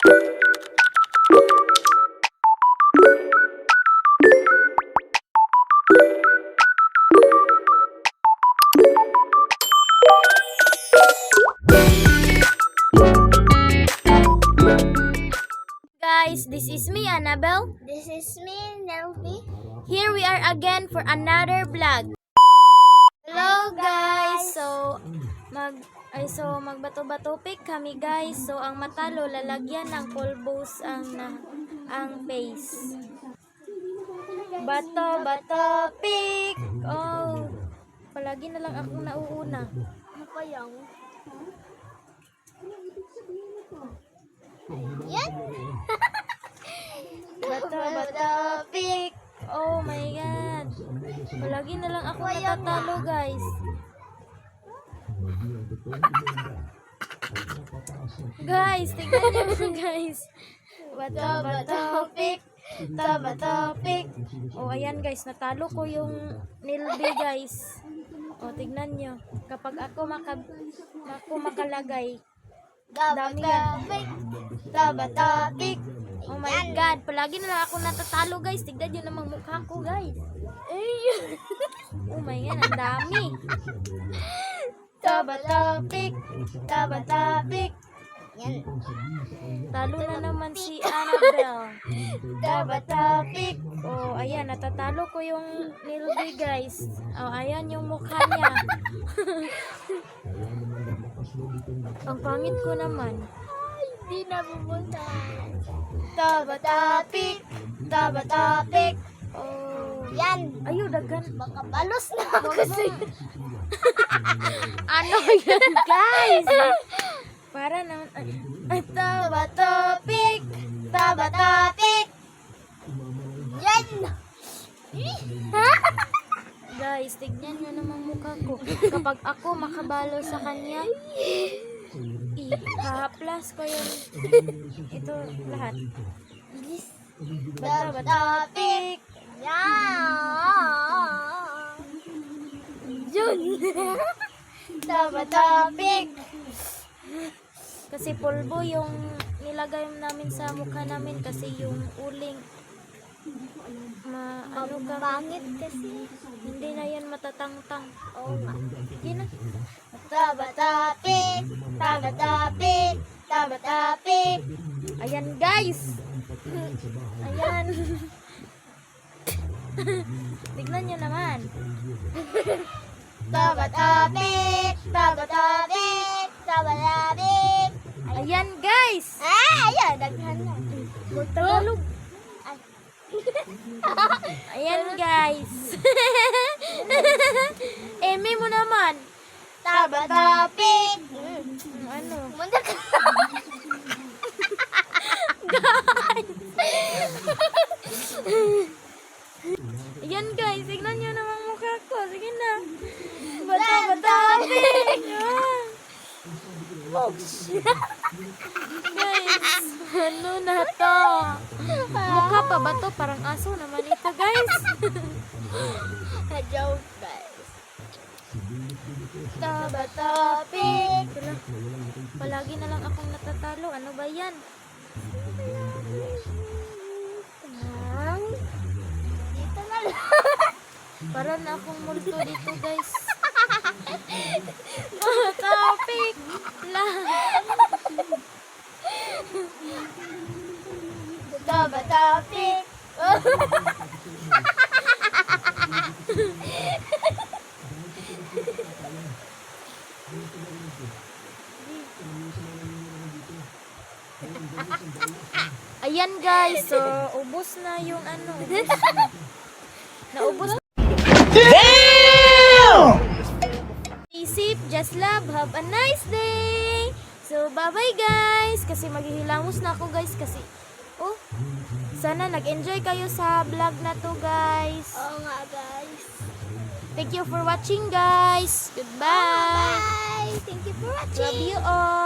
Guys, this is me, Annabelle. This is me, Nelby. Here we are again for another vlog. Hello guys. So magbato-bato pick kami guys. So ang matalo lalagyan ng pulbos ang face. Bato pick. Oh. Palagi na lang akong nauuna. Ano pa yung? Yan? Bato pick. Oh my god. Palagi na lang ako natatalo guys. Guys, tingnan niyo guys. Bato pick. Oh, ayan guys, natalo ko yung nilby guys. Oh, tignan nyo. Kapag ako makalagay, dami yan. Bato-pick. Oh my god, palagi na lang ako natatalo guys. Tignan nyo namang mukha ko guys. Oh my god, ang dami. Bato-pick. Yan. Talo na naman si Annabelle. Bato-pick. Oh, ayan, natatalo ko yung nilby guys. Oh, ayan yung mukha niya. Ang pangit ko naman. Hindi na pupunta. Bato-pick. Oh, Yan. ayo dagan. Makabalos na ako kasi. Ano yan guys? Para naman bato-pick. Yan. Guys, tignan nyo namang mukha ko. Kapag ako makabalo sa kanya, i-plus ko yung ito lahat. Bato-pick. Yan. Yun. Bato-pick. Kasi pulbo yung nilagay namin sa mukha namin kasi yung uling ano ka, Pangit kasi. hindi na yan matatangtang. Oo nga. Hindi na. Bato-pick. Ayan guys. Ayan. Tignan nyo naman. Bato-pick. Ayan guys. Ayan, daghan na. Tagalog. Ayan guys. Eme mo naman. Bato-pick. Ano? Munda ka. Ayan guys, tignan nyo namang mukha ko. Sige na. Bato-pick. Guys, ano na to? Mukha pa ba to? Parang aso naman ito guys. Joke, guys. Bato-pick. Palagi na lang akong natatalo. Ano ba yan? Dito na lang. Para na akong multo dito guys. Bato-pick lang. Bato-pick. Ayan guys, so ubos na yung ano. Naubos. Stay safe, just love, have a nice day. So bye bye guys, kasi maghihilamos na ako guys kasi sana nag-enjoy kayo sa vlog na to guys. Oo nga, guys. Thank you for watching guys. Goodbye. Bye. Thank you for watching. Love you all.